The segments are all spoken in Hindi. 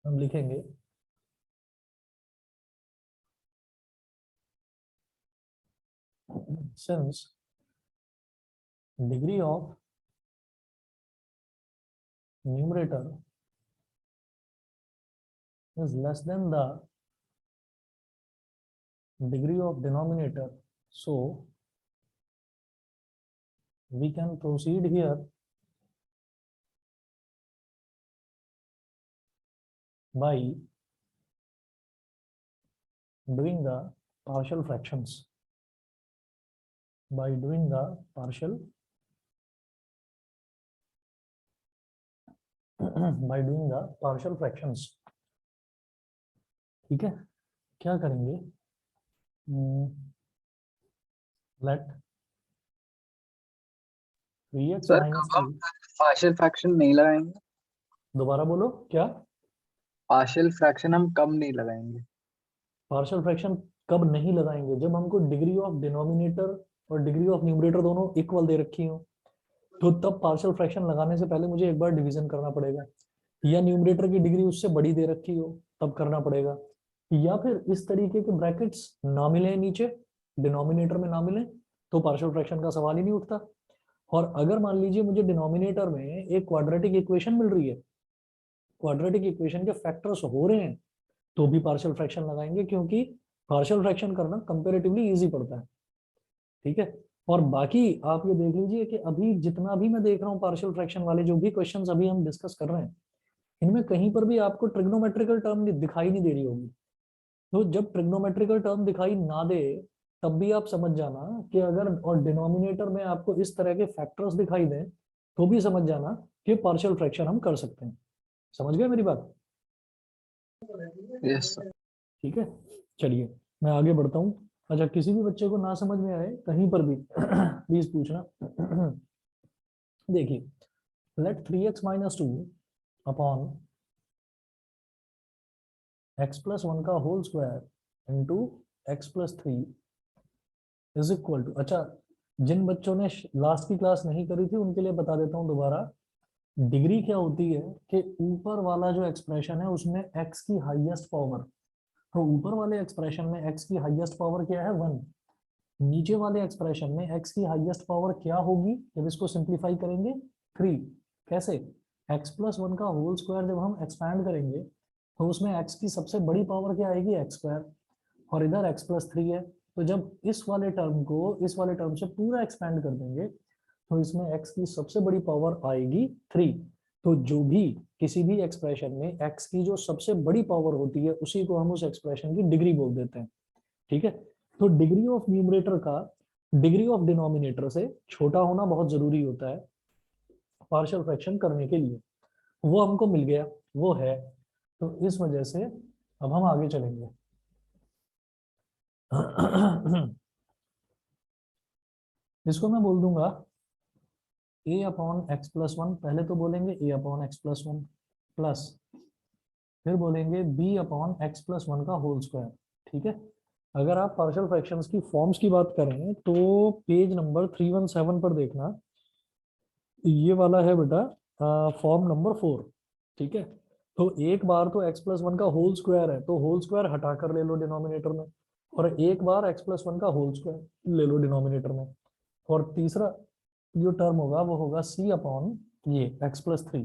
हम लिखेंगे since degree of numerator is less than the degree of denominator, so we can proceed here by doing the partial fractions. By doing the partial by doing the partial fractions. ठीक है, क्या करेंगे? Let 3x सर minus हम 2. पार्शियल फ्रैक्शन नहीं लगाएंगे। दोबारा बोलो क्या? पार्शियल फ्रैक्शन हम कम नहीं लगाएंगे। पार्शियल फ्रैक्शन कब नहीं लगाएंगे? जब हमको डिग्री ऑफ डिनोमिनेटर और डिग्री ऑफ न्यूमरेटर दोनों इक्वल दे रखी हो, तो तब पार्शियल फ्रैक्शन लगाने से पहले मुझे एक बार डिवीजन करना पड़ेगा, या न्यूमरेटर की डिग्री उससे बड़ी दे रखी हो तब करना पड़ेगा, या फिर इस तरीके के ब्रैकेट्स ना मिले नीचे, डिनोमिनेटर में ना मिले, तो पार्शियल फ्रैक्शन का सवाल ही नहीं उठता। और अगर मान लीजिए मुझे डिनोमिनेटर में एक क्वाड्रेटिक इक्वेशन मिल रही है, क्वाड्रेटिक इक्वेशन के फैक्टर्स हो रहे हैं, तो भी पार्शियल फ्रैक्शन लगाएंगे, क्योंकि पार्शियल फ्रैक्शन करना कंपैरेटिवली इजी पड़ता है। ठीक है, और बाकी आप ये देख लीजिए कि अभी जितना भी मैं देख रहा हूँ पार्शियल फ्रैक्शन वाले जो भी क्वेश्चंस अभी हम डिस्कस कर रहे हैं, इनमें कहीं पर भी आपको ट्रिग्नोमेट्रिकल टर्म दिखाई नहीं दे रही होगी। तो जब ट्रिग्नोमेट्रिकल टर्म दिखाई ना दे, तब भी आप समझ जाना कि अगर और डिनोमिनेटर में आपको इस तरह के फैक्टर्स दिखाई दें, तो भी समझ जाना कि पार्शियल फ्रैक्शन हम कर सकते हैं। समझ गए मेरी बात? Yes sir. ठीक है, चलिए मैं आगे बढ़ता हूँ। अच्छा, किसी भी बच्चे को ना समझ में आए कहीं पर भी प्लीज पूछना। देखिए, let 3x minus 2 upon x plus 1 का whole square into x plus 3 is equal to, अच्छा जिन बच्चों ने लास्ट की क्लास नहीं करी थी उनके लिए बता देता हूँ दोबारा। डिग्री क्या होती है कि ऊपर वाला जो एक्सप्रेशन है उसमें x की हाईएस्ट पावर, तो ऊपर वाले एक्सप्रेशन में x की हाईएस्ट पावर क्या है 1, नीचे वाले एक्सप्रेशन में x की हाईएस्ट पावर क्या होगी जब इसको सिंप्लीफाई करेंगे 3। कैसे? x प्लस 1 का होल स्क्वायर जब हम एक्सपैंड करेंगे तो उसमें x की सबसे बड़ी पावर क्या आएगी x स्क्वायर, और इधर x प्लस 3 है, तो जब इस वाले टर्म को इस वाले टर्म से पूरा एक्सपैंड कर देंगे तो इसमें x की सबसे बड़ी पावर आएगी 3। तो जो भी किसी भी एक्सप्रेशन में x की जो सबसे बड़ी पावर होती है उसी को हम उस एक्सप्रेशन की डिग्री बोल देते हैं। ठीक है, तो डिग्री ऑफ न्यूमरेटर का डिग्री ऑफ डिनोमिनेटर से छोटा होना बहुत जरूरी होता है पार्शियल फ्रैक्शन करने के लिए। वो हमको मिल गया, वो है, तो इस वजह से अब हम आगे चलेंगे। इसको मैं बोल दूंगा a अपॉन एक्स प्लस 1, पहले तो बोलेंगे a upon x plus 1 plus, फिर बोलेंगे b अपॉन एक्स प्लस 1 का होल स्क्वायर। ठीक है, अगर आप पार्शियल फ्रैक्शंस की फॉर्म्स की बात करें तो पेज नंबर 317 पर देखना, ये वाला है बेटा फॉर्म नंबर 4। ठीक है, तो एक बार तो x प्लस 1 का होल स्क्वायर है, तो होल स्क्वायर हटा कर ले लो डिनोमिनेटर में, और एक बार x प्लस 1 का होल स्क्वायर ले लो डिनोमिनेटर में, और तीसरा जो टर्म होगा वो होगा c अपॉन ये x plus 3,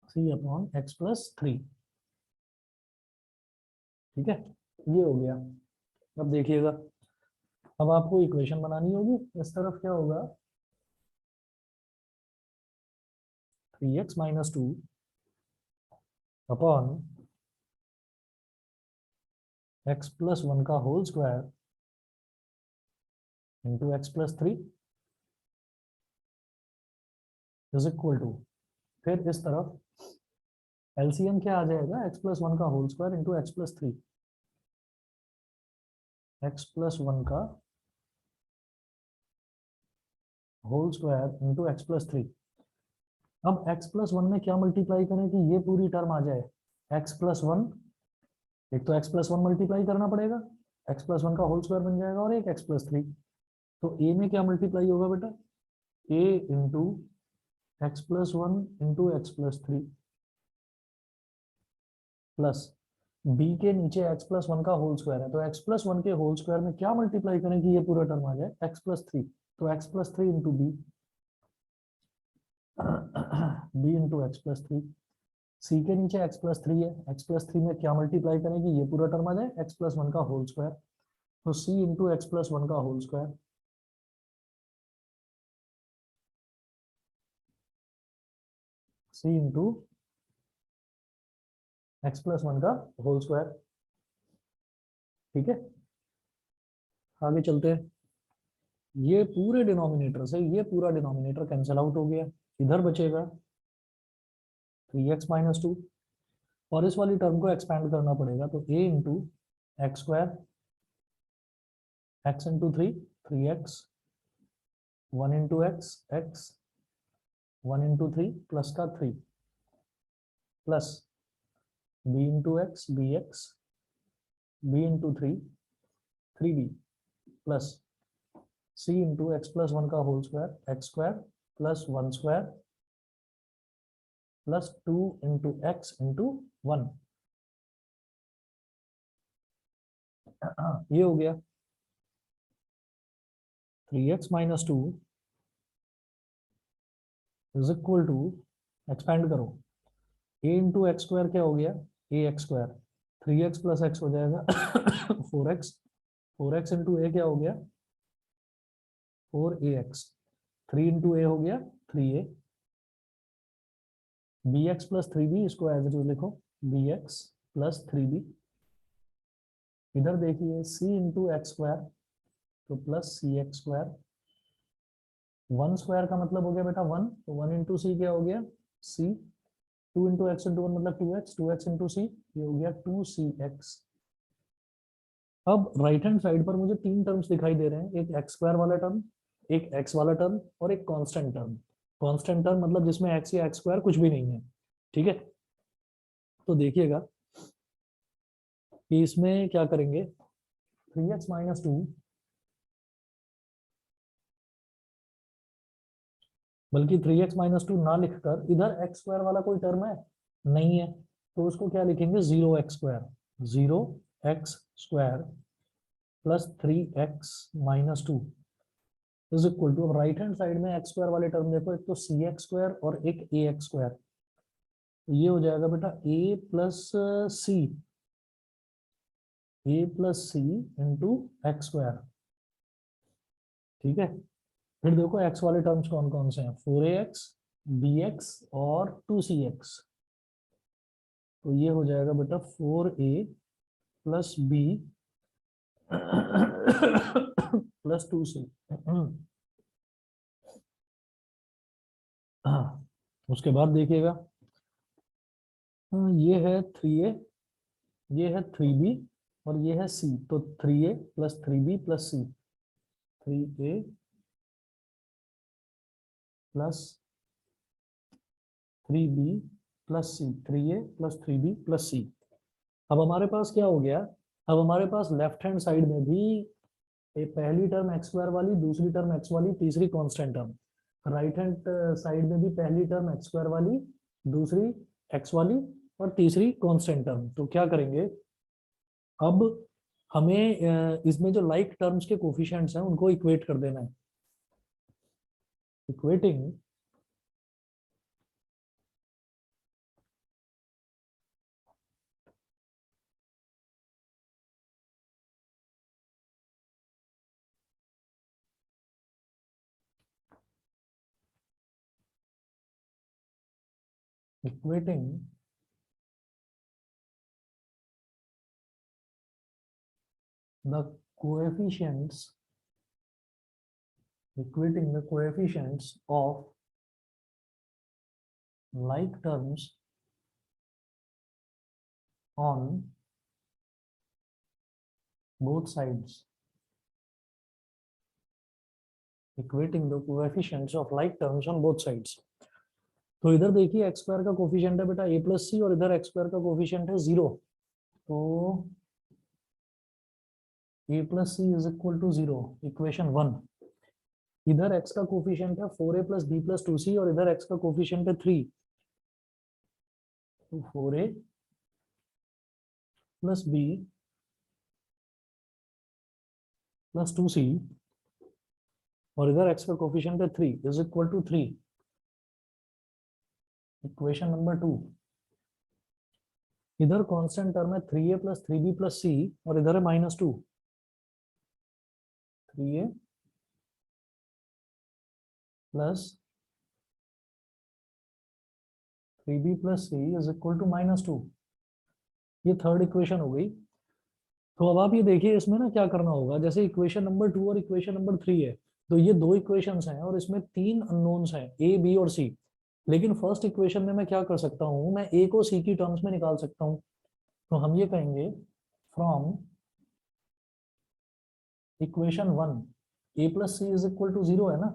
c upon x plus 3। ठीक है, ये हो गया। अब देखिएगा, अब आपको इक्वेशन बनानी होगी, इस तरफ क्या होगा 3x minus 2 upon x plus 1 का whole square into x plus 3 is equal to, फिर इस तरफ एलसीएम क्या आ जाएगा एक्स प्लस 1 का whole square into x plus 3, x plus 1 का whole square into x plus 3। अब x प्लस 1 में क्या मल्टीप्लाई करें कि ये पूरी टर्म आ जाए x प्लस 1, एक तो x प्लस 1 मल्टीप्लाई करना पड़ेगा, x प्लस 1 का होल स्क्वायर बन जाएगा, और एक x प्लस 3, तो a में क्या मल्टीप्लाई होगा बेटा a into x plus one into x plus three plus b के नीचे एक्स प्लस वन का होल स्क्वायर है, तो एक्स प्लस वन के होल स्क्वायर में क्या मल्टीप्लाई करें कि ये पूरा टर्म आ जाए, एक्स प्लस थ्री, तो x plus three into b, b into x plus three, c के नीचे एक्स प्लस थ्री है, एक्स प्लस थ्री में क्या मल्टीप्लाई करें कि ये पूरा टर्म आ जाए, एक्स प्लस वन का होल स्क्वायर, तो सी इंटू एक्स प्लस वन का होल स्क्वायर, सी इंटू एक्स प्लस वन का होल स्क्वायर। ठीक है, आगे चलते हैं। ये पूरे डिनोमिनेटर से ये पूरा डिनोमिनेटर कैंसिल आउट हो गया, इधर बचेगा 3x माइनस टू, और इस वाली टर्म को एक्सपैंड करना पड़ेगा, तो a into x square, x into three, 3x, 1 into x, x, 1 into three plus का 3, plus b into x, b x, b into three, 3b, plus c into x plus one का whole square, x square plus one square plus 2 into x into one. ये हो गया 3x minus two is equal to, expand करो, a इंटू एक्स स्क्वायर क्या हो गया, ए x square, 3x plus x हो जाएगा 4x, 4x इंटू ए क्या हो गया 4ax, 3 इंटू ए हो गया 3a, bx प्लस 3b, इसको एज इट इज लिखो bx प्लस 3b, इधर देखिए c इंटू एक्स स्क्वायर तो प्लस सी एक्स स्क्वायर, वन स्क्वायर का मतलब हो गया बेटा वन, तो वन इंटू सी क्या हो गया c, two into x into one मतलब टू एक्स इंटू सी, ये हो गया 2cx। अब राइट हैंड साइड पर मुझे तीन टर्म्स दिखाई दे रहे हैं, एक एक्स स्क्वायर वाला टर्म, एक एक्स वाला टर्म और एक कांस्टेंट टर्म। कांस्टेंट टर्म मतलब जिसमें एक्स या एक्स स्क्वायर कुछ भी नहीं है। ठीक है, तो देखिएगा कि इसमें क्या करेंगे, 3x माइनस टू, बल्कि 3x माइनस टू ना लिखकर इधर एक्स स्क्वायर वाला कोई टर्म है नहीं है, तो उसको क्या लिखेंगे 0x square, 0x square plus 3x minus two is equal to, अब राइट हैंड साइड में एक्स स्क्वायर वाले टर्म देखो, एक तो सी एक्स स्क्वायर और एक ए एक्स स्क्वायर, तो ये हो जाएगा बेटा ए प्लस सी, ए प्लस सी इंटू एक्स स्क्वायर। ठीक है, फिर देखो एक्स वाले टर्म्स कौन कौन से हैं, 4ax, bx और 2cx, तो ये हो जाएगा बेटा 4a plus B plus 2c। उसके बाद देखिएगा, ये है 3a, ये है 3b और ये है c, तो 3a plus 3b plus c, 3a plus 3b plus C, 3a plus 3b plus C. अब हमारे पास क्या हो गया, अब हमारे पास लेफ्ट हैंड साइड में भी पहली टर्म एक्स स्क्वायर वाली, दूसरी टर्म एक्स वाली, तीसरी constant term, right hand side में भी पहली टर्म एक्स स्क्वायर वाली, दूसरी एक्स वाली और तीसरी कांस्टेंट टर्म। तो क्या करेंगे, अब हमें इसमें जो लाइक टर्म्स के कोफिशिएंट्स हैं उनको इक्वेट कर देना है, equating equating the coefficients, equating the coefficients of like terms on both sides, equating the coefficients of like terms on both sides। तो इधर देखिए एक्स स्क्वायर का कोफिशिएंट है बेटा a प्लस सी और इधर एक्स स्क्वायर का कोफिशिएंट है 0, तो a plus c is equal to 0, equation 1। इधर x का कोफिशिएंट है 4a plus B plus 2c और इधर x का कोफिशिएंट है 3, तो 4a plus B plus 2c और इधर x का कोफिशिएंट है 3 is equal to 3। Equation number 2, इधर कांस्टेंट टर्म है 3a plus 3b plus c और इधर है -2, 3a plus 3b plus c is equal to -2। ये थर्ड इक्वेशन हो गई। तो अब आप ये देखिए इसमें ना क्या करना होगा, जैसे इक्वेशन नंबर 2 और इक्वेशन नंबर 3 है, तो ये दो इक्वेशंस हैं और इसमें तीन अननोन्स हैं a b और c। लेकिन फर्स्ट इक्वेशन में मैं क्या कर सकता हूँ, मैं a को c की टर्म्स में निकाल सकता हूँ। तो हम ये कहेंगे from equation 1 a plus c is equal to 0 है ना,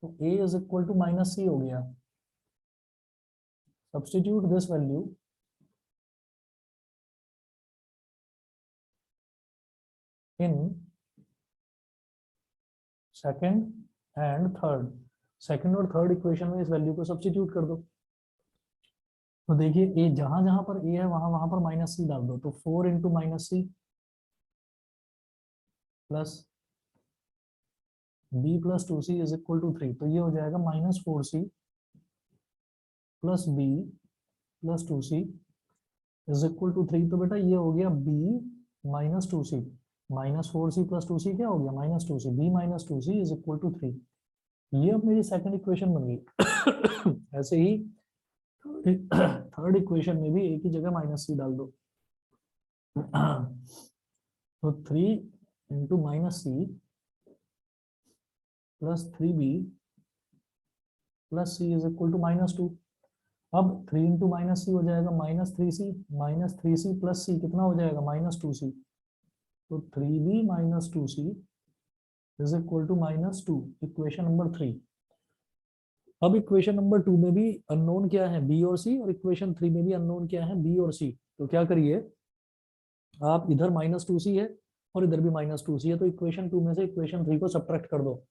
तो a is equal to -c हो गया। Substitute this value in second and third, second और थर्ड इक्वेशन में इस वैल्यू को सब्स्टिट्यूट कर दो। तो देखिए a जहां जहां पर a है वहां वहां पर -c डाल दो, तो 4 into -c plus b plus 2c is equal to 3, तो ये हो जाएगा -4c plus b plus 2c is equal to 3। तो बेटा ये हो गया b -2c, -4c plus 2c क्या हो गया -2c, b -2c is equal to 3। ये अब मेरी सेकंड इक्वेशन बन गई। ऐसे ही थर्ड इक्वेशन में भी एक ही जगह -c डाल दो। तो 3 into -c plus 3b plus c is equal to -2। अब 3 इंटू -c हो जाएगा -3c प्लस c कितना हो जाएगा -2c, तो 3b -2c is equal to -2, equation number 3। अब इक्वेशन नंबर 2 में भी अननोन क्या है b और c, और इक्वेशन 3 में भी अननोन क्या है b और c। तो क्या करिए आप, इधर -2c है और इधर भी -2c है, तो इक्वेशन 2 में से इक्वेशन 3 को सब्ट्रैक्ट कर दो।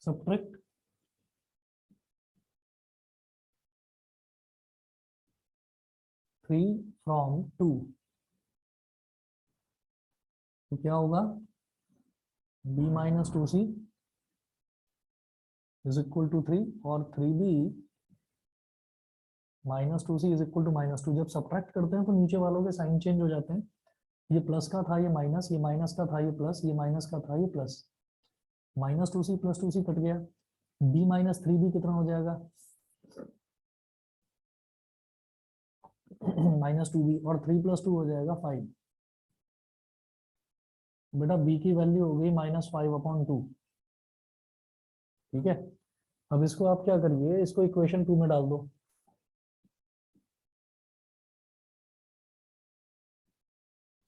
सब्ट्रैक्ट 3 फ्रॉम 2, तो क्या होगा b -2c is equal to 3 और 3b -2c is equal to -2। जब सब्ट्रैक्ट करते हैं तो नीचे वालों के साइन चेंज हो जाते हैं, ये प्लस का था ये माइनस, ये माइनस का था ये प्लस, ये माइनस का था ये plus, -2c plus 2c cut गया, b -3b कितना हो जाएगा -2b और 3 प्लस 2 हो जाएगा 5। बेटा b की वैल्यू हो गई -5/2। ठीक है, अब इसको आप क्या करिए, इसको इक्वेशन 2 में डाल दो।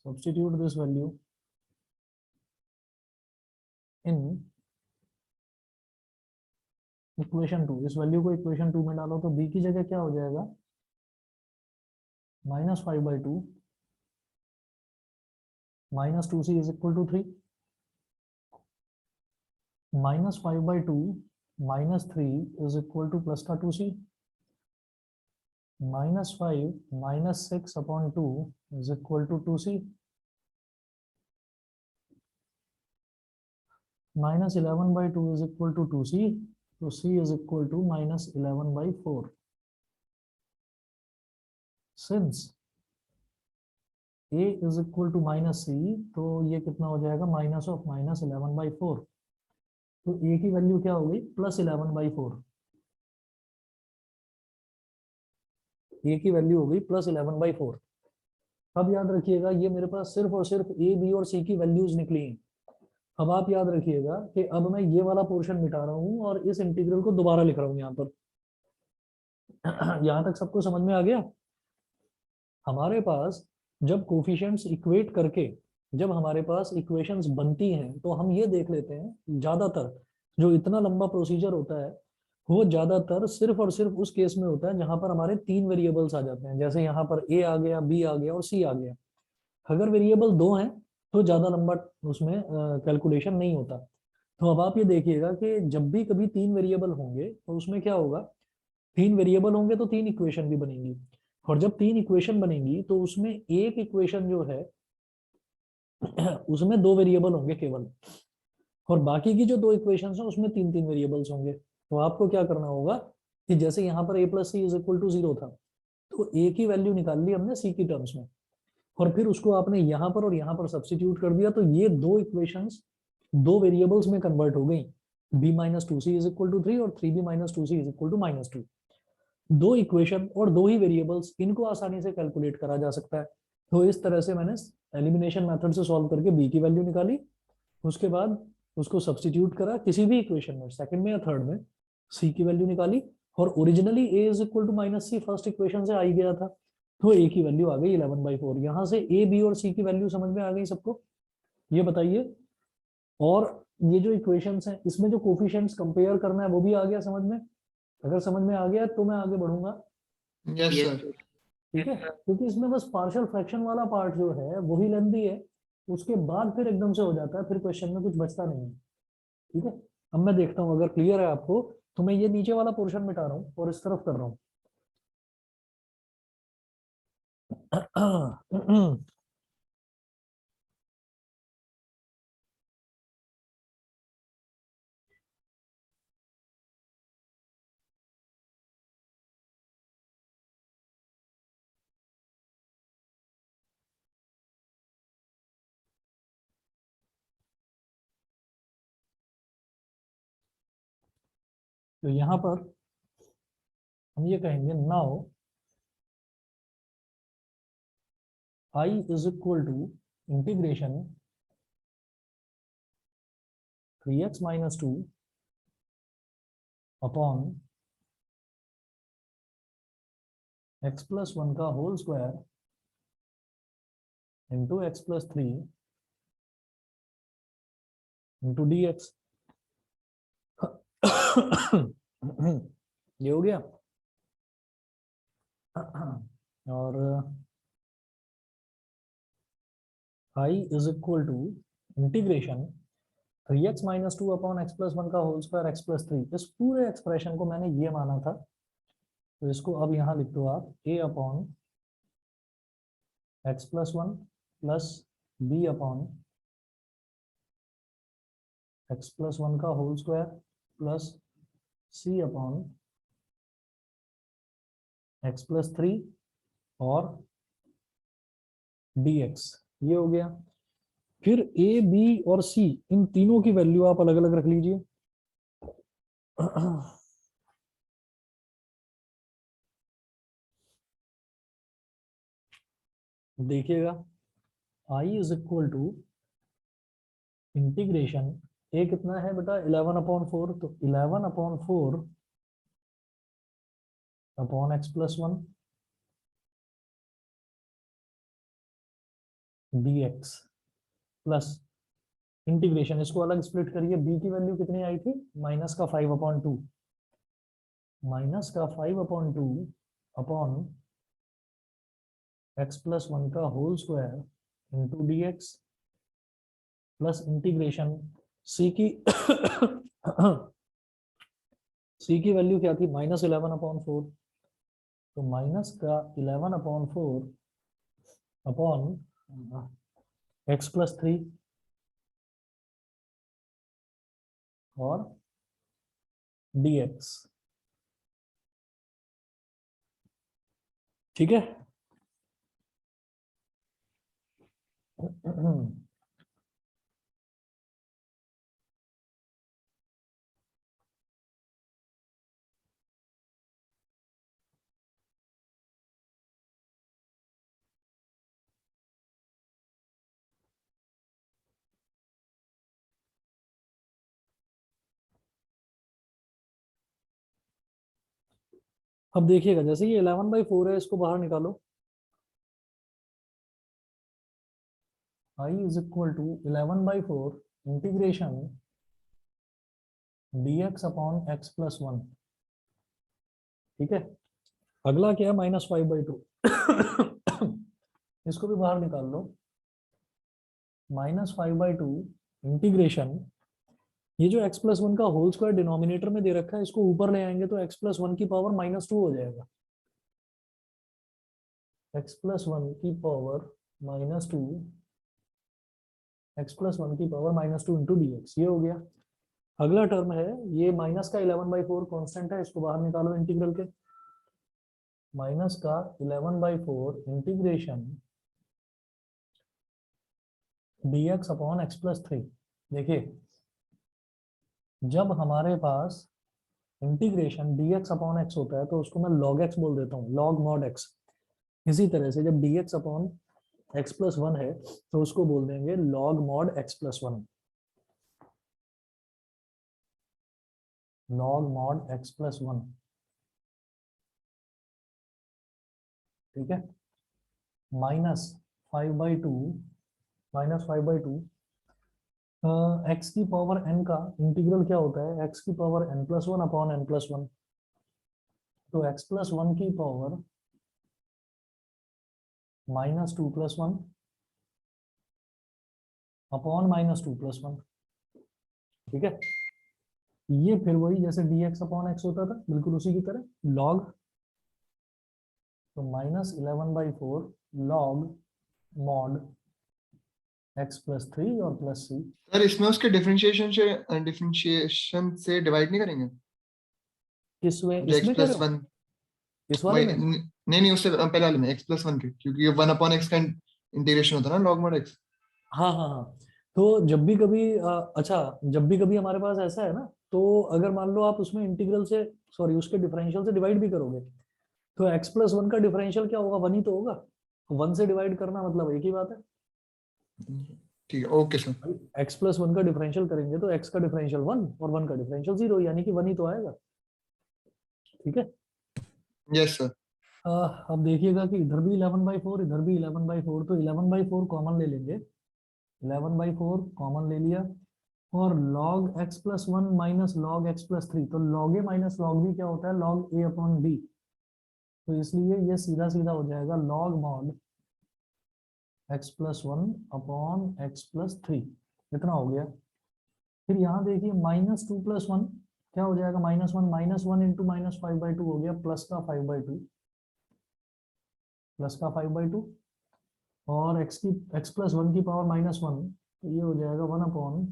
Substitute this value in equation 2, इस वैल्यू को इक्वेशन 2 में डालो, तो b की जगह क्या हो जाएगा -5/2 -2c is equal to 3, -5/2 -3 is equal to plus का 2c, -5 -6/2 is equal to 2c, -11/2 is equal to 2c, तो c is equal to -11/4। Since a is equal to -c, तो ये कितना हो जाएगा -11/4। तो a की वैल्यू क्या हो गई +11/4, a की वैल्यू हो गई +11/4। अब याद रखिएगा ये मेरे पास सिर्फ और सिर्फ a b और c की वैल्यूज निकली हैं। अब आप याद रखिएगा कि अब मैं ये वाला पोर्शन मिटा रहा हूँ और इस इंटीग्रल को दोबारा लिख रहा हूँ यहाँ पर। यहाँ तक सबको समझ में आ गया। हमारे पास जब कोफिशिएंट्स इक्वेट करके जब हमारे पास इक्वेशंस बनती हैं, तो हम ये देख लेते हैं ज्यादातर जो इतना लंबा प्रोसीजर होता है वो ज्यादातर सिर्फ और सिर्फ उस केस में होता है जहां पर हमारे 3 वेरिएबल्स आ जाते हैं, जैसे यहाँ पर a आ गया, b आ गया और c आ गया। अगर वेरिएबल 2 हैं तो ज्यादा लंबा उसमें कैलकुलेशन नहीं होता। तो अब आप ये देखिएगा कि जब भी कभी तीन वेरिएबल होंगे तो उसमें क्या होगा, तीन वेरिएबल होंगे तो तीन इक्वेशन भी बनेंगी, और जब तीन इक्वेशन बनेंगी तो उसमें एक इक्वेशन जो है उसमें दो वेरिएबल होंगे केवल, और बाकी की जो दो इक्वेशंस हैं उसमें तीन तीन वेरिएबल्स होंगे। तो आपको क्या करना होगा कि जैसे यहाँ पर a plus c is equal to 0 था, तो a की वैल्यू निकाल ली हमने c की टर्म्स में, और फिर उसको आपने यहाँ पर और यहाँ पर सब्स्टिट्यूट कर दिया, तो ये दो इक्वेशंस दो वेरिएबल्स में कन्वर्ट हो गई, b minus two c is equal to 3 और 3b minus two c is equal to -2। दो इक्वेशन और दो ही वेरिएबल्स, इनको आसानी से कैलकुलेट करा जा सकता है। तो इस तरह से मैंने एलिमिनेशन मेथड से सॉल्व करके b की वैल्यू निकाली, उसके बाद उसको सब्स्टिट्यूट करा किसी भी इक्वेशन में, सेकंड में या थर्ड में, c की वैल्यू निकाली, और originally a is equal to minus c first equation से आई गया था, तो a की वैल्यू आ गई 11/4। यहाँ से a b और c की वैल्यू समझ में आ गई सबको, ये बताइए। और ये जो इक्वेशंस हैं इसमें जो कोफिशिएंट्स कंपेयर करना है वो भी आ गया समझ में। अगर समझ में आ गया तो मैं आगे बढ़ूंगा, यस सर। ठीक है, क्योंकि इसमें बस पार्शियल फ्रैक्शन वाला पार्ट जो है वही लेंथी है, उसके बाद फिर एकदम से हो जाता है, फिर क्वेश्चन में कुछ बचता नहीं है। ठीक है, अब मैं देखता हूँ अगर क्लियर है आपको, तो मैं ये नीचे वाला पोर्शन मिटा रहा हूँ और इस तरफ कर रहा हूँ। तो यहाँ पर हम ये कहेंगे now I is equal to integration 3x minus 2 upon x plus 1 का whole square into x plus 3 into d x. ये हो गया। और I is equal to integration 3x minus 2 upon x plus 1 का होल स्क्वायर एक्स प्लस 3। इस पूरे एक्सप्रेशन को मैंने ये माना था, तो इसको अब यहाँ लिख दो आप a upon x plus 1 plus b upon x plus 1 का whole square plus c upon x plus 3 और dx। ये हो गया। फिर a b और c इन तीनों की वैल्यू आप अलग अलग रख लीजिए। देखिएगा I is equal to integration a कितना है बेटा 11/4, तो 11/4 upon x plus 1 dx plus integration, इसको अलग स्प्लिट करिए, b की वैल्यू कितनी आई थी माइनस का 5/2, माइनस का 5/2 अपॉन एक्स प्लस 1 का whole square into dx plus integration c की c की वैल्यू क्या थी -11/4, तो माइनस का 11/4 अपॉन एक्स प्लस 3 और dx। ठीक है। अब देखिएगा जैसे ये 11/4 है, इसको बाहर निकालो। I is equal to 11/4 integration dx upon x plus 1। ठीक है, अगला क्या है -5/2। इसको भी बाहर निकाल लो। -5/2 इंटीग्रेशन ये जो x प्लस वन का होल स्क्वायर डिनोमिनेटर में दे रखा है, इसको ऊपर ले आएंगे तो x प्लस वन की पावर -2 हो जाएगा। x प्लस वन की पावर -2, x प्लस वन की पावर -2 इंटू डी एक्स, ये हो गया। अगला टर्म है ये माइनस का 11/4 कांस्टेंट है, इसको बाहर निकालो इंटीग्रल के। माइनस का 11/4 integration dx upon x plus 3। देखिए जब हमारे पास इंटीग्रेशन dx अपॉन x होता है तो उसको मैं log x बोल देता हूँ, log mod x। इसी तरह से जब dx अपॉन x प्लस 1 है तो उसको बोल देंगे log mod x plus 1, log mod x plus 1। ठीक है, -5/2 x की पावर n का इंटीग्रल क्या होता है, x की power n plus 1 upon n plus 1। तो x प्लस 1 की पावर -2 प्लस 1 अपॉन -2 प्लस 1। ठीक है, ये फिर वही जैसे dx अपॉन x होता था बिल्कुल उसी की तरह log, तो -11/4 log mod x प्लस 3 और प्लस c। सर इसमें उसके डिफरेंशिएशन से डिवाइड नहीं करेंगे किस वे जो x इसमें प्लस करो, 1 इस वाले में? नहीं उससे पहले वाले में x प्लस 1 के, क्योंकि ये 1 अपॉन x का इंटीग्रेशन होता है ना log mod x। हाँ हाँ हाँ, तो जब भी कभी अच्छा जब भी कभी हमारे पास ऐसा है ना, तो अगर मान लो आप उसमें इंटीग्रल से सॉरी उसके डिफरेंशियल से डिवाइड भी करोगे तो x प्लस 1 का डिफरेंशियल क्या होगा, 1 ही तो होगा। 1 से डिवाइड करना मतलब एक ही बात है। ठीक है, ओके सर। x प्लस 1 का डिफरेंशियल करेंगे तो x का डिफरेंशियल 1 और 1 का डिफरेंशियल 0, यानी कि 1 ही तो आएगा। ठीक है, यस सर। अब देखिएगा कि इधर भी 11/4 इधर भी 11/4, तो 11/4 कॉमन ले लेंगे, 11/4 कॉमन ले लिया, और log x plus 1 minus log x plus 3, तो log a minus log b क्या होता है, log a अपॉन b। तो इसलिए ये सीधा सीधा हो जाएगा log mod x plus 1 upon x plus 3, इतना हो गया। फिर यहाँ देखिए -2 प्लस 1 क्या हो जाएगा, -1 इंटू -5/2 हो गया, प्लस का 5/2, प्लस का 5/2, और x प्लस 1 की पावर -1, तो ये हो जाएगा 1 अपॉन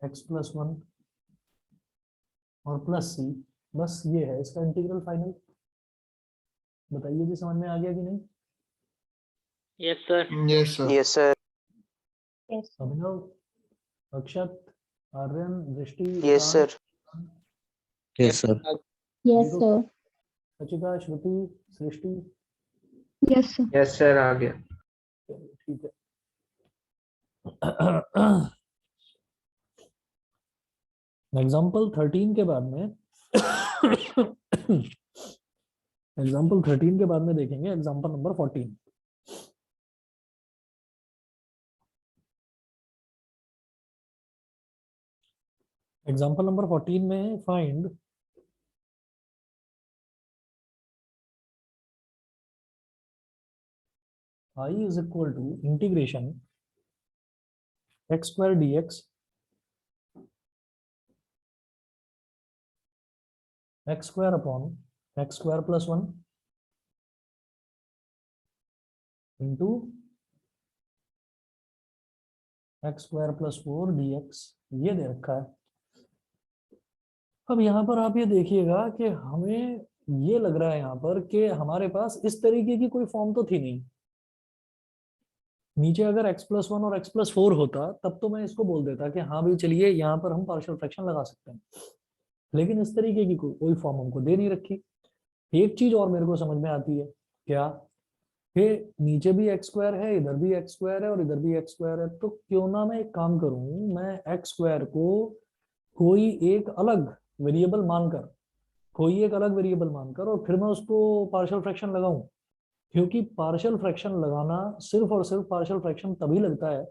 x प्लस 1 और प्लस c। बस ये है इसका इंटीग्रल फाइनल। बताइए जी समझ में आ गया कि नहीं? Yes sir. Yes sir. Yes sir. Abhinav, Akshat, Aryan, Drishti, yes sir. Yes sir. Yes sir. Sachika, Shruti, Srishti, yes sir. Yes sir आ गया। ठीक है। एग्जाम्पल 13 के बाद में एग्जाम्पल 13 के बाद में देखेंगे एग्जाम्पल नंबर 14। एग्जाम्पल नंबर 14 में find I is equal to integration x square dx x square upon x square plus 1 into x square plus 4 dx, ये दे रखा है। अब यहाँ पर आप ये देखिएगा कि हमें ये लग रहा है यहाँ पर कि हमारे पास इस तरीके की कोई फॉर्म तो थी नहीं। नीचे अगर x प्लस 1 और x प्लस 4 होता तब तो मैं इसको बोल देता कि हाँ भाई चलिए यहाँ पर हम पार्शियल फ्रैक्शन लगा सकते हैं, लेकिन इस तरीके की कोई फॉर्म हमको दे नहीं रखी। एक चीज और मेरे को समझ में आती है, क्या कि नीचे भी x स्क्वायर है, इधर भी x स्क्वायर है और इधर भी x स्क्वायर है, तो क्यों ना मैं एक काम करूं, मैं x स्क्वायर को कोई एक अलग वेरिएबल मानकर और फिर मैं उसको पार्शियल फ्रैक्शन लगाऊं। क्योंकि पार्शियल फ्रैक्शन लगाना सिर्फ और सिर्फ पार्शियल फ्रैक्शन तभी लगता है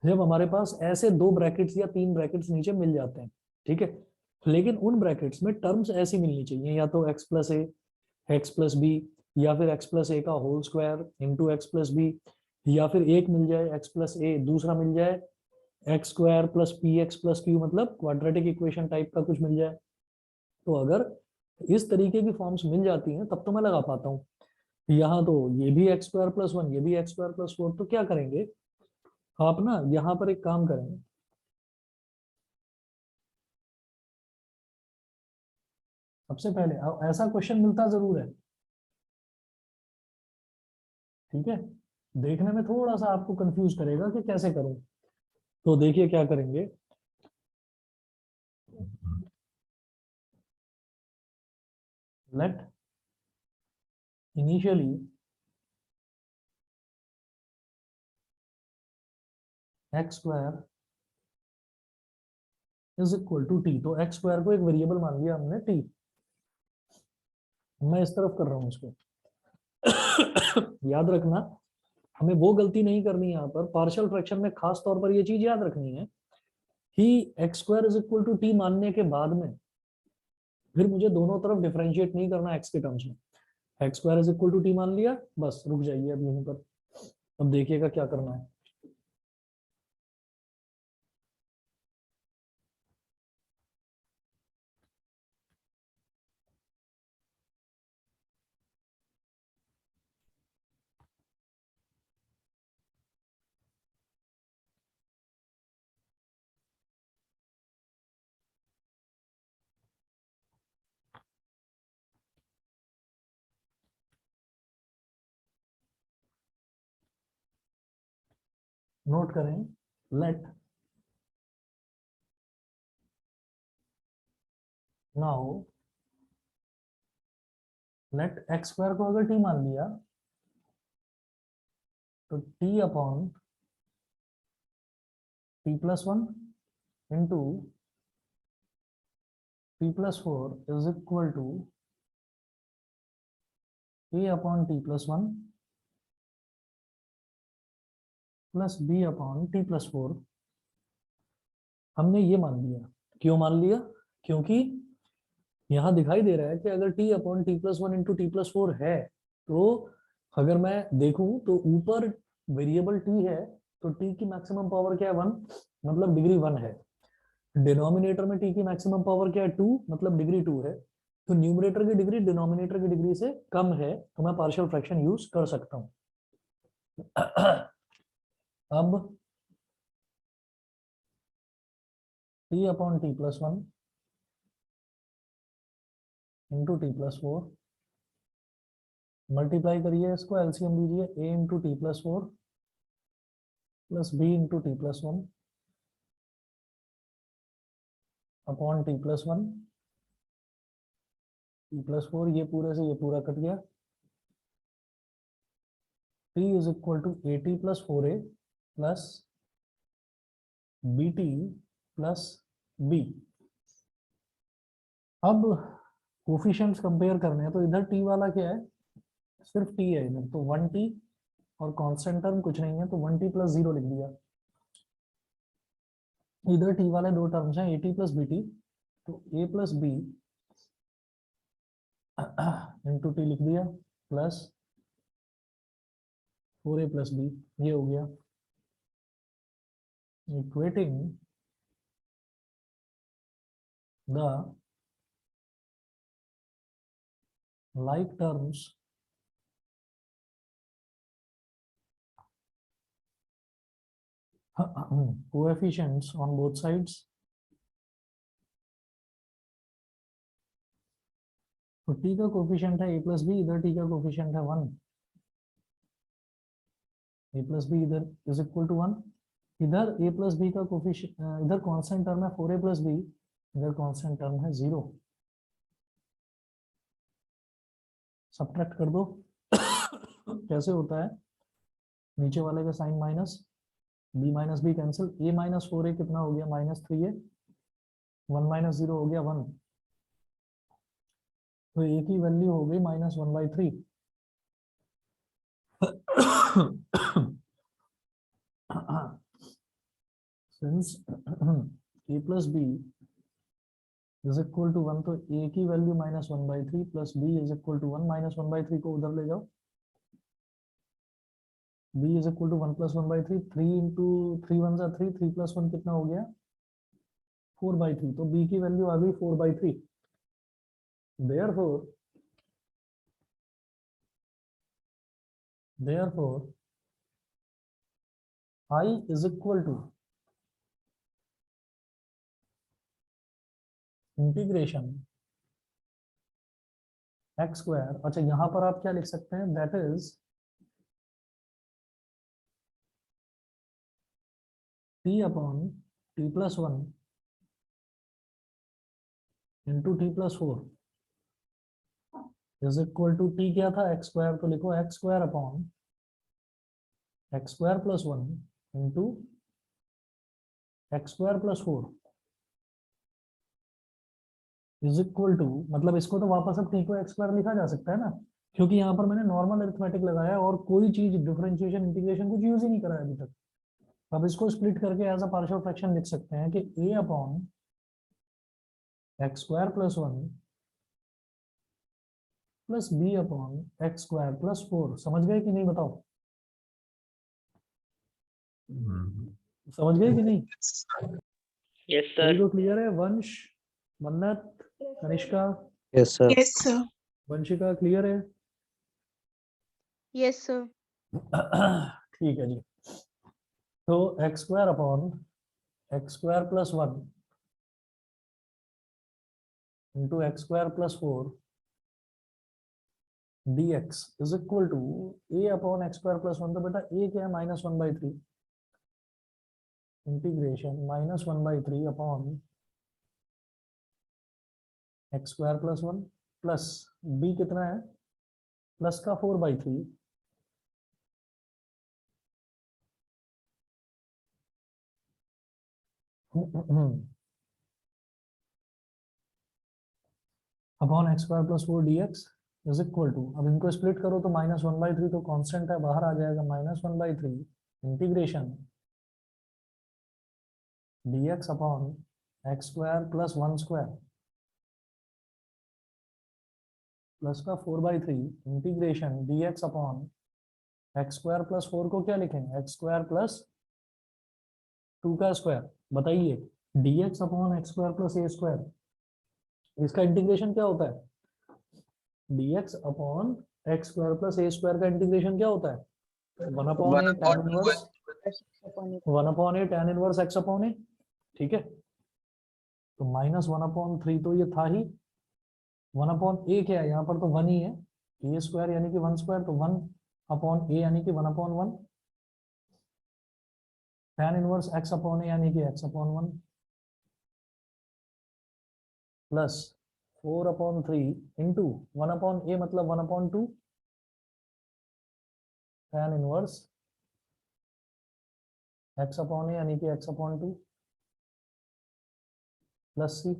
जब हमारे पास ऐसे 2 ब्रैकेट्स या 3 ब्रैकेट्स नीचे मिल जाते हैं। ठीक है, लेकिन उन ब्रैकेट्स में टर्म्स ऐसी मिलनी चाहिए, या तो x plus a, x plus b, या फिर x प्लस ए का whole square into x plus b, या फिर एक मिल जाए x प्लस ए, दूसरा मिल जाए x square plus P x plus Q, मतलब क्वाड्रेटिक इक्वेशन टाइप का कुछ मिल जाए। तो अगर इस तरीके की फॉर्म्स मिल जाती हैं तब तो मैं लगा पाता हूँ। यहाँ तो ये भी एक्स स्क्वायर प्लस वन, ये भी एक्स स्क्वायर प्लस फोर, तो क्या करेंगे आप ना, यहाँ पर एक काम करेंगे, सबसे पहले ऐसा क्वेश्चन मिलता जरूर है, ठीक है, देखने में थोड़ा सा आपको कंफ्यूज करेगा कि कैसे करूं। तो देखिए क्या करेंगे, let initially x square is equal to t. तो एक्स स्क्वायर को एक वेरिएबल मान लिया हमने टी, मैं इस तरफ कर रहा हूं इसको। याद रखना, हमें वो गलती नहीं करनी यहाँ पर, पार्शियल फ्रैक्शन में खास तौर पर ये चीज याद रखनी है कि x square is equal to t मानने के बाद में फिर मुझे दोनों तरफ डिफरेंशिएट नहीं करना एक्स के टर्म्स में। X square is equal to t मान लिया, बस रुक जाइए अब यहीं पर। अब देखिएगा क्या करना है। नोट करें, let now, let x square को अगर टी मान लिया तो t upon t plus one into t plus four is equal to a upon t plus one plus b upon t plus four. हमने ये मान लिया, क्यों मान लिया, क्योंकि यहाँ दिखाई दे रहा है कि अगर t upon t plus one into t plus four है, तो अगर मैं देखूं तो ऊपर वेरिएबल t है, तो t की मैक्सिमम पावर क्या है, वन, मतलब डिग्री वन है। डिनोमिनेटर में t की मैक्सिमम पावर क्या है, टू, मतलब डिग्री टू है। तो न्यूमरेटर की डिग्री डिनोमिनेटर की डिग्री से कम है, तो मैं पार्शियल फ्रैक्शन यूज कर सकता हूँ। अब t upon t plus one into t plus four, multiply करिए, इसको एलसीएम लीजिए, a into t plus four plus b into t plus one upon t plus one, t plus four, ये पूरे से ये पूरा कट गया, t is equal to a t plus four a plus b t plus b. अब कोफिशिएंट्स कंपेयर करने हैं, तो इधर t वाला क्या है, सिर्फ t है इधर, तो वन टी, और कांस्टेंट टर्म कुछ नहीं है, तो वन टी प्लस जीरो लिख दिया। इधर t वाले दो टर्म्स हैं, a t plus b t, तो a plus b into t लिख दिया, plus four a plus b, ये हो गया। Equating the like terms coefficients on both sides, तो t का कोफिशिएंट है a प्लस बी, इधर t का कोफिशिएंट है वन, a प्लस बी इधर इज इक्वल टू वन, इधर a प्लस बी का कोफिशिएंट, इधर कांस्टेंट टर्म है फोर ए प्लस बी, इधर कांस्टेंट टर्म है जीरो, सब्ट्रैक्ट कर दो। कैसे होता है, नीचे वाले का sign minus, b minus B cancel, a minus four A कितना हो गया, minus three A, one minus zero हो गया वन, तो a की वैल्यू हो गई minus one by three. Since a plus B is equal to one, तो a की value minus one by three plus B is equal to one, minus one by three को उधर ले जाओ, b is equal to 1 plus 1/3, 3 into 3 1 जा 3, 3 प्लस 1 कितना हो गया 4/3, तो b की वैल्यू आ गई 4/3। therefore I is equal to integration x square, अच्छा यहां पर आप क्या लिख सकते हैं, that is t upon t plus 1 into t plus 4 is equal to t क्या था एक्स स्क्वायर, तो लिखो x square upon x square plus 1 into x square plus 4 is equal to, मतलब इसको तो वापस अब t को एक्स स्क्वायर लिखा जा सकता है ना, क्योंकि यहाँ पर मैंने नॉर्मल अरिथमेटिक लगाया और कोई चीज डिफरेंशिएशन इंटीग्रेशन कुछ यूज ही नहीं करा है अभी तक। अब इसको स्प्लिट करके एज अ पार्शियल फ्रैक्शन लिख सकते हैं कि a upon x square plus 1 plus b upon x square plus 4। समझ गए कि नहीं बताओ, समझ गए कि नहीं? Yes, सभी sir. को क्लियर है? Vansh, Mannat, Kanishka, Yes, sir. Yes, sir. Vanshika clear है? Yes, sir. ठीक है जी। तो x square upon x square plus 1 into x square plus 4 dx is equal to a upon x square plus 1, तो बेटा a क्या है -1/3 integration -1/3 upon x square plus 1 plus b कितना है प्लस का 4/3 upon x square plus 4 dx is equal to, अब इनको स्प्लिट करो तो -1/3 तो कांस्टेंट है बाहर आ जाएगा, -1/3 integration dx upon x square plus 1 square plus का 4/3 integration dx upon x square plus 4 को क्या लिखें, एक्स स्क्वायर प्लस 2 का स्क्वायर। बताइए dx upon x square plus a square, इसका इंटीग्रेशन क्या होता है, dx upon x square plus a square का इंटीग्रेशन क्या होता है, 1 upon a tan inverse 1 upon a tan inverse x upon a. ठीक है, तो -1/3 तो ये था ही, 1 अपॉन ए क्या है यहाँ पर, तो 1 ही है, ए स्क्वायर यानी कि 1 स्क्वायर, तो 1 अपॉन ए यानी कि 1/1, tan inverse x upon a यानी कि x upon 1 plus 4/3 into 1 upon a मतलब 1/2 tan inverse x upon a यानी कि x अपॉन 2 प्लस c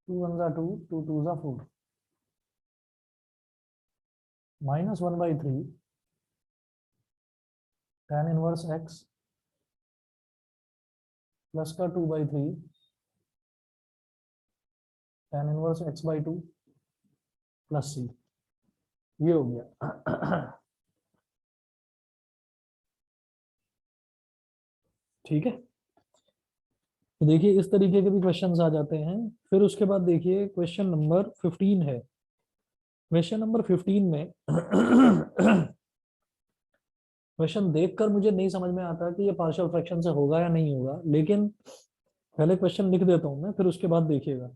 2 1 जा 2 2 2 जा 4 -1/3 tan इनवर्स x प्लस का 2/3 tan inverse x/2 plus c, ये हो गया। ठीक है, तो देखिए इस तरीके के भी क्वेश्चंस आ जाते हैं। फिर उसके बाद देखिए क्वेश्चन नंबर 15 है। क्वेश्चन नंबर 15 में क्वेश्चन देखकर मुझे नहीं समझ में आता कि ये पार्शियल फ्रैक्शन से होगा या नहीं होगा, लेकिन पहले क्वेश्चन लिख देता हूं मैं, फिर उसके बाद देखिएगा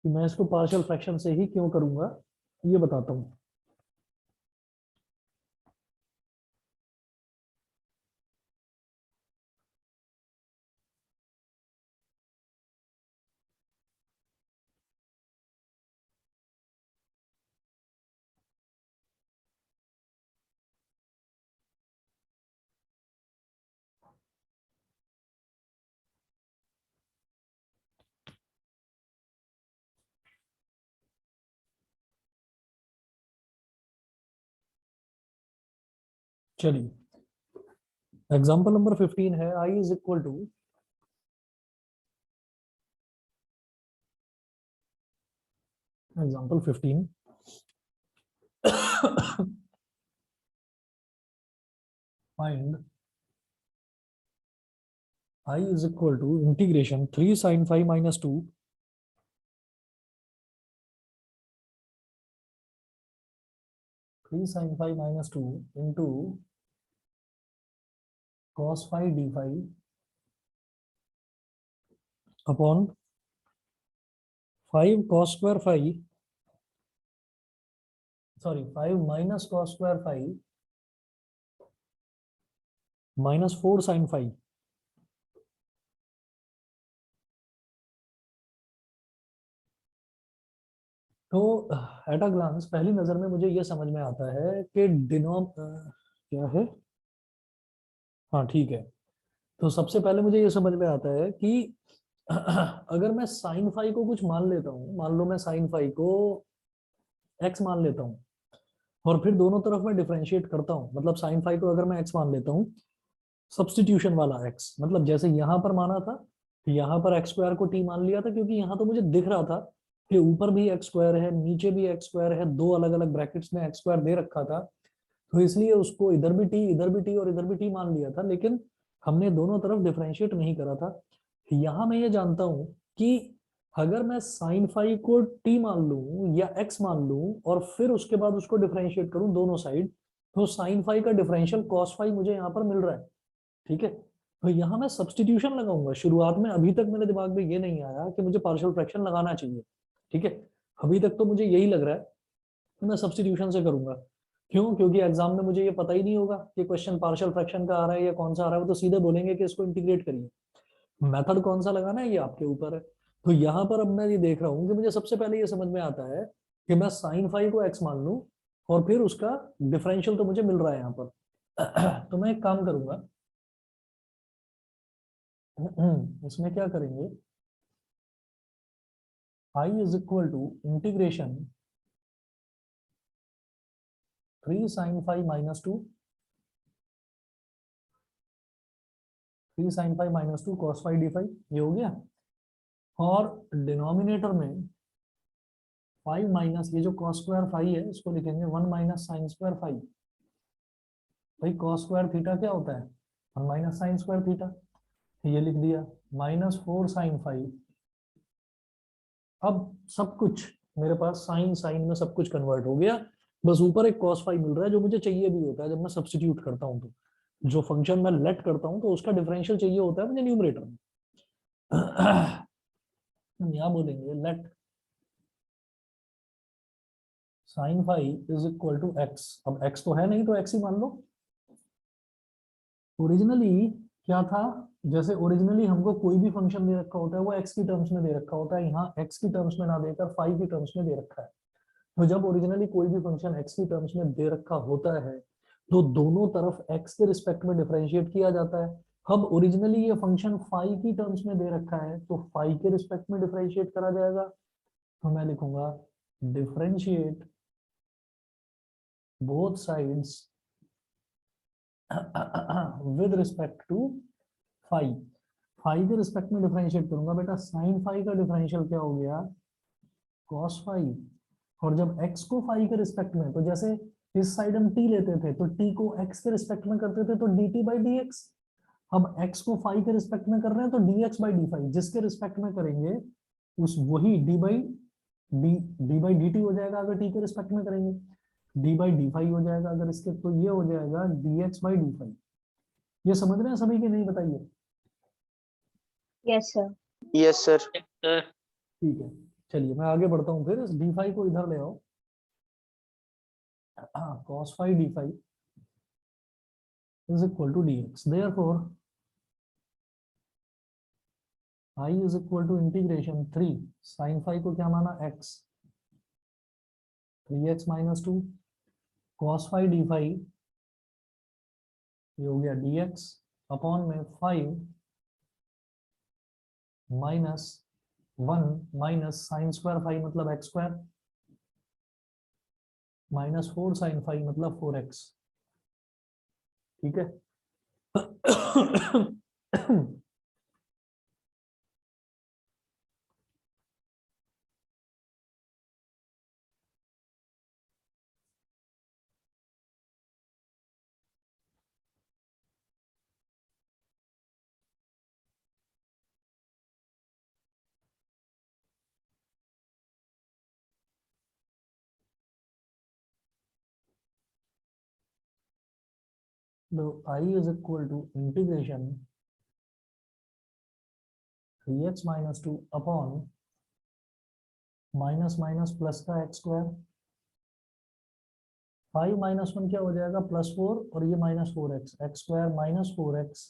कि मैं इसको पार्शियल फ्रैक्शन से ही क्यों करूंगा, ये बताता हूं। चलिए एग्जाम्पल नंबर 15 है, i is equal to example 15 find I is equal to integration 3 sin phi minus 2 3 sin phi minus 2 into cos phi d phi upon 5 cos square phi, sorry, 5 minus cos square phi minus 4 sin phi. तो एट अ ग्लांस पहली नजर में मुझे ये समझ में आता है कि क्या है, हाँ ठीक है। तो सबसे पहले मुझे ये समझ में आता है कि अगर मैं साइन फाई को कुछ मान लेता हूँ, मान लो मैं साइन फाई को एक्स मान लेता हूँ और फिर दोनों तरफ मैं डिफरेंशिएट करता हूँ, मतलब साइन फाई को अगर मैं एक्स मान लेता हूँ, सब्सटीट्यूशन वाला एक्स, मतलब जैसे यहाँ पर माना था, यहाँ पर एक्स स्क्वायर को टी मान लिया था, क्योंकि यहाँ तो मुझे दिख रहा था कि ऊपर भी एक्स स्क्वायर है नीचे भी एक्स स्क्वायर है, दो अलग अलग ब्रैकेट्स में एक्स स्क्वायर दे रखा था, तो इसलिए उसको इधर भी टी इधर भी टी और इधर भी टी मान लिया था, लेकिन हमने दोनों तरफ डिफरेंशिएट नहीं करा था। यहाँ मैं ये जानता हूँ कि अगर मैं साइन फाई को टी मान लूं या एक्स मान लूं और फिर उसके बाद उसको डिफरेंशिएट करूं दोनों साइड, तो साइन फाई का डिफरेंशियल कॉस फाई मुझे यहाँ पर मिल रहा है, ठीक है। तो यहाँ मैं सब्सटीट्यूशन लगाऊंगा, शुरुआत में अभी तक मेरे दिमाग में ये नहीं आया कि मुझे पार्शियल फ्रैक्शन लगाना चाहिए, ठीक है। अभी तक तो मुझे यही लग रहा है कि मैं सब्सटीट्यूशन से करूंगा। क्यों? क्योंकि एग्जाम में मुझे ये पता ही नहीं होगा कि क्वेश्चन पार्शियल फ्रैक्शन का आ रहा है या कौन सा आ रहा है, वो तो सीधे बोलेंगे कि इसको इंटीग्रेट करिए। मेथड कौन सा लगाना है ये आपके ऊपर है। तो यहाँ पर अब मैं ये देख रहा हूँ कि मुझे सबसे पहले ये समझ में आता है कि मैं साइन फाई को एक्स मान लूं और फिर उसका डिफरेंशियल तो मुझे मिल रहा है यहाँ पर। तो मैं एक काम करूंगा, इसमें क्या करेंगे, I is equal to integration 3 sin phi minus 2 3 sin phi minus 2 cos phi d phi, ये हो गया। और डिनोमिनेटर में 5 माइनस ये जो cos स्क्वायर फाई है इसको लिखेंगे 1 माइनस साइन स्क्वायर फाई। भाई cos स्क्वायर थीटा क्या होता है? 1 माइनस साइन स्क्वायर थीटा, ये लिख दिया, माइनस 4 साइन फाई। अब सब कुछ मेरे पास साइन साइन में सब कुछ कन्वर्ट हो गया, बस ऊपर एक cos फाई मिल रहा है जो मुझे चाहिए भी होता है जब मैं सब्स्टिट्यूट करता हूँ, तो जो फंक्शन मैं लेट करता हूँ तो उसका डिफरेंशियल चाहिए होता है मुझे न्यूमरेटर में। हम यहाँ बोलेंगे let sine phi is equal to x. अब एक्स तो है नहीं तो एक्स ही मान लो। ओरिजिनली क्या था, जैसे ओरिजिनली हमको कोई भी फंक्शन दे रखा होता है वो एक्स की टर्म्स में दे रखा होता है, यहाँ एक्स की टर्म्स में ना देकर फाई की टर्म्स में दे रखा है। तो जब ओरिजिनली कोई भी फंक्शन एक्स की टर्म्स में दे रखा होता है तो दोनों तरफ एक्स के रिस्पेक्ट में डिफरेंशिएट किया जाता है। अब ओरिजिनली ये फंक्शन फाई की टर्म्स में दे रखा है तो फाई के रिस्पेक्ट में डिफरेंशिएट करा जाएगा। तो मैं लिखूंगा differentiate both sides with respect to phi. Phi के रिस्पेक्ट में डिफरेंशिएट करूंगा बेटा, साइन फाई का डिफरेंशियल क्या हो गया, कॉस फाई। और जब x को फाई के रिस्पेक्ट में, तो जैसे इस साइड हम t लेते थे तो t को x के रिस्पेक्ट में करते थे तो dt बाई dx। अब x को फाई के रिस्पेक्ट में कर रहे हैं तो dx बाई डी फाई, जिसके रिस्पेक्ट में करेंगे उस वही d बाई dt हो जाएगा अगर t के रिस्पेक्ट में करेंगे, d बाई डी फाई हो जाएगा अगर इसके, तो ये हो जाएगा dx बाई डी फाई। ये समझ रहे हैं सभी के नहीं? बताइए। Yes, sir. Yes, sir. Sir ठीक है, चलिए मैं आगे बढ़ता हूँ, फिर इस डी फाई को इधर ले आओ, cos phi d phi is equal to dx, therefore I is equal to integration 3 sin phi को क्या माना x, 3x minus 2 cos phi d phi, ये हो गया dx अपॉन में 5 minus 1 minus sine square phi मतलब x square minus 4 sine phi मतलब 4x, ठीक है। तो I is equal to integration 3x minus two upon minus minus plus का एक्स स्क्वायर, 5 माइनस 1 क्या हो जाएगा +4 और ये -4x, x square -4x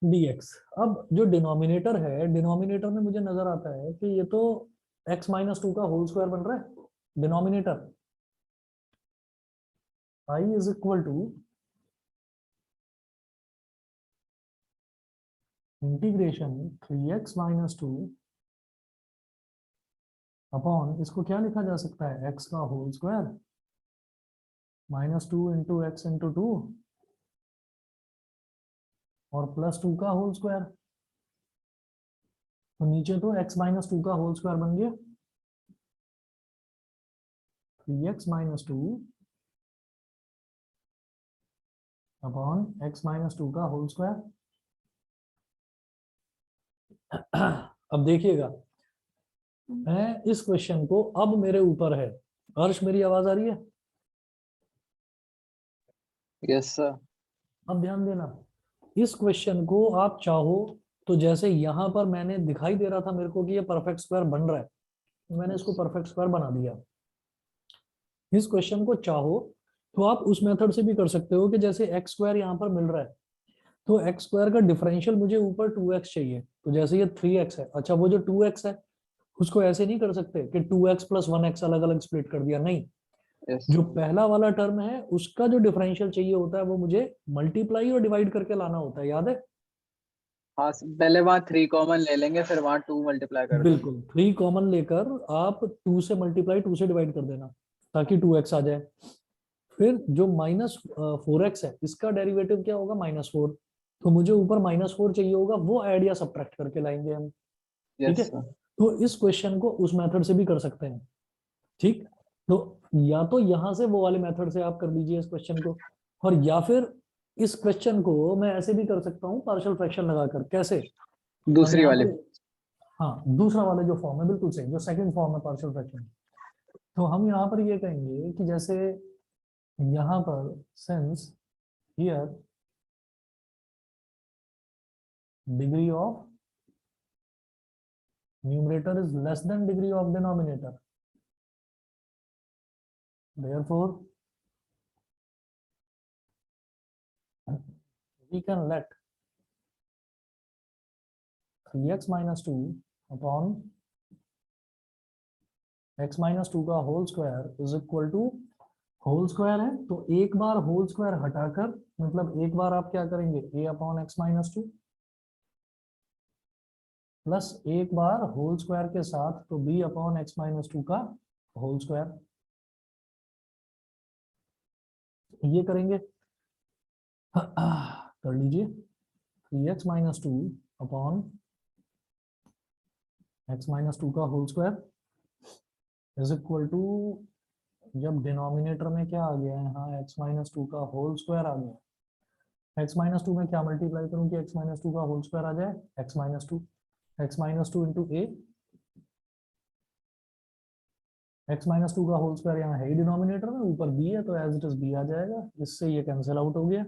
dx। अब जो डिनोमिनेटर है, डिनोमिनेटर में मुझे नजर आता है कि ये तो x माइनस 2 का होल स्क्वायर बन रहा है denominator. I is equal to integration 3x minus 2 upon, इसको क्या लिखा जा सकता है, x का whole square -2 into x into 2 और +2 का होल स्क्वायर। तो नीचे तो x माइनस 2 का होल स्क्वायर बन गया, 3x minus 2 upon x minus 2 का होल स्क्वायर। अब देखिएगा, मैं इस क्वेश्चन को, अब मेरे ऊपर है। अर्श, मेरी आवाज आ रही है? Yes sir. अब ध्यान देना, इस क्वेश्चन को आप चाहो तो, जैसे यहां पर मैंने दिखाई दे रहा था मेरे को कि ये परफेक्ट स्क्वायर बन रहा है, मैंने इसको परफेक्ट स्क्वायर बना दिया। इस क्वेश्चन को चाहो तो आप उस मेथड से भी कर सकते हो कि जैसे एक्स स्क्वायर यहाँ पर मिल रहा है, तो एक्स स्क्वायर का डिफरेंशियल मुझे ऊपर 2x चाहिए, तो जैसे ये 3x है, अच्छा वो जो 2x है उसको ऐसे नहीं कर सकते कि 2x प्लस 1x अलग अलग स्प्लिट कर दिया, नहीं। यस जो पहला वाला टर्म है उसका जो डिफरेंशियल चाहिए होता है वो मुझे मल्टीप्लाई और डिवाइड करके लाना होता है, याद है? हाँ पहले वहाँ 3 कॉमन ले लेंगे, फिर वहाँ 2 मल्टीप्लाई कर देंगे। बिल्कुल, 3 कॉमन लेकर आप 2 से मल्टीप्लाई 2 से डिवाइड कर देना ताकि 2x आ जाए। फिर जो -4x है इसका डेरिवेटिव क्या होगा, -4, तो मुझे ऊपर -4 चाहिए होगा, वो ऐड या सब्ट्रैक्ट करके लाएंगे हम। ठीक है, यस सर। तो इस क्वेश्चन को उस मेथड से भी कर सकते हैं। ठीक, तो या तो यहां से वो वाले मेथड से आप कर लीजिए इस क्वेश्चन को, और या फिर इस क्वेश्चन को मैं ऐसे भी कर सकता हूँ पार्शियल फ्रैक्शन लगाकर। कैसे? अब दूसरी यहाँ वाली। पर, हाँ, दूसरा वाला जो फॉर्म है बिल्कुल सही, जो सेकंड फॉर्म है पार्शियल फ्रैक्शन। तो हम यहाँ पर ये कहेंगे कि जैसे यहाँ पर since here degree of numerator is less than degree of denominator, therefore we can let 3x minus 2 upon x minus 2 का whole square is equal to, whole square है तो एक बार होल स्क्वायर हटाकर, मतलब एक बार आप क्या करेंगे, a upon x minus 2 plus एक बार होल स्क्वायर के साथ तो b अपॉन एक्स माइनस 2 का होल स्क्वायर, ये करेंगे। कर लीजिए, 3x minus 2 upon x minus 2 का whole square is equal to, जब डिनोमिनेटर में क्या आ गया है, हाँ x माइनस 2 का होल स्क्वायर आ गया, x माइनस 2 में क्या मल्टीप्लाई करूं कि x माइनस 2 का होल स्क्वायर आ जाए, x minus 2 into a, x minus 2 का होल स्क्वायर यहाँ है ही डिनोमिनेटर में, ऊपर b है तो एज इट इज b आ जाएगा, इससे ये कैंसिल आउट हो गया।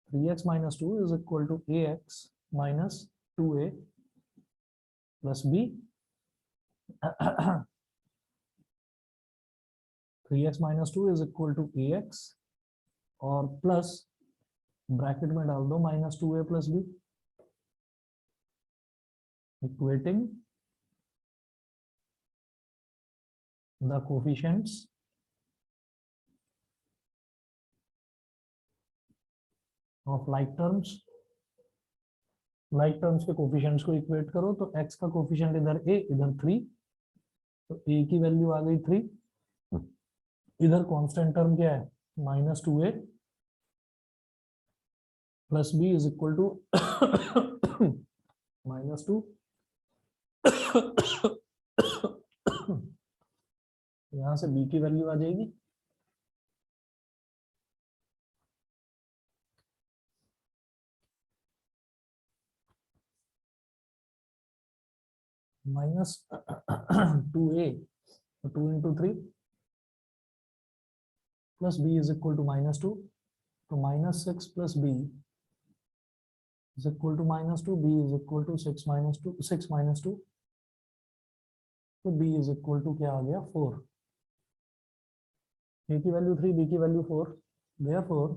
3x minus 2 is equal to ax minus 2a plus b। 3x minus 2 is equal to ax और प्लस ब्रैकेट में डाल दो -2a plus b, equating the coefficients of like terms. Like terms के कोफिशिएंट्स को इक्वेट करो तो x का कोफिशिएंट इधर a इधर 3, तो a की वैल्यू आ गई 3, इधर कांस्टेंट टर्म क्या है, -2a plus b is equal to -2, यहां से b की वैल्यू आ जाएगी minus 2a, 2 into 3 plus b is equal to -2, तो -6 plus b is equal to -2, b is equal to 6 minus 2, 6 minus 2, तो b is equal to क्या आ गया 4, a की वैल्यू 3, b की value 4, therefore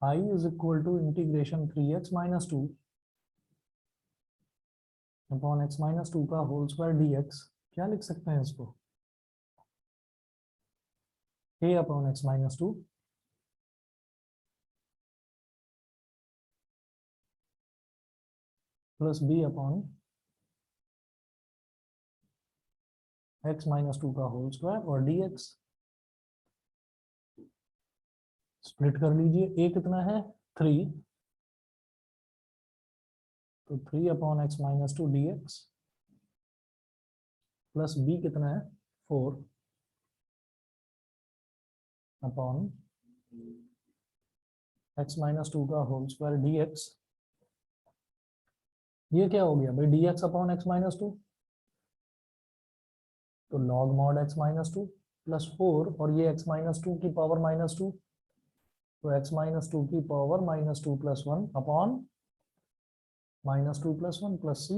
I is equal to integration 3x minus 2 upon x minus 2 का होल स्क्वायर dx, क्या लिख सकते हैं इसको, a upon x minus 2 plus b upon x minus 2 का होल स्क्वायर और dx, स्प्लिट कर लीजिए, a कितना है 3, तो 3 upon x minus 2 dx plus b कितना है 4 अपॉन x माइनस 2 का होल स्क्वायर dx, ये क्या हो गया भाई dx अपॉन x माइनस 2, तो log mod x minus 2 plus 4 और ये x माइनस 2 की पावर माइनस 2, तो x माइनस 2 की power minus 2 plus 1 upon minus 2 plus 1 plus c,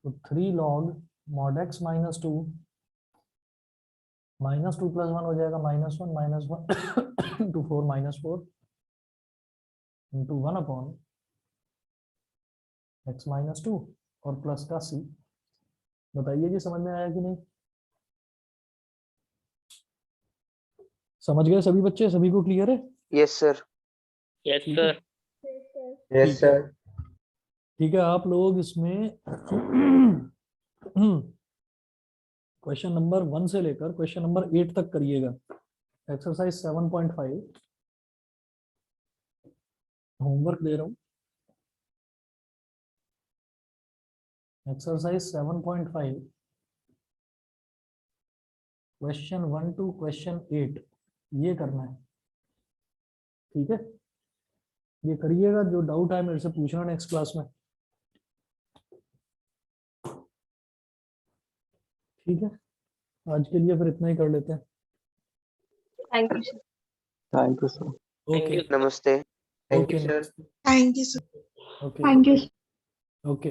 तो 3 log mod x minus 2, minus 2 plus 1 हो जाएगा minus 1 into 4 minus 4 into 1 upon x minus 2 और प्लस का c। बताइए जी समझ में आया कि नहीं, समझ गए सभी बच्चे, सभी को क्लियर है? Yes, sir. Yes, ठीक है, sir. Yes, sir. ठीक है, आप लोग इसमें क्वेश्चन नंबर 1 से लेकर क्वेश्चन नंबर 8 तक करिएगा। एक्सरसाइज 7.5 होमवर्क दे रहा हूँ। एक्सरसाइज 7.5 क्वेश्चन 1 टू क्वेश्चन 8 ये करना है, ठीक है? ये करिएगा, जो डाउट है मेरे से पूछना नेक्स्ट क्लास में, ठीक है? आज के लिए फिर इतना ही कर लेते हैं। Thank you, sir. Thank you sir. Thank you. Namaste. Thank okay you, sir. Thank you, sir. Okay Thank you. Okay.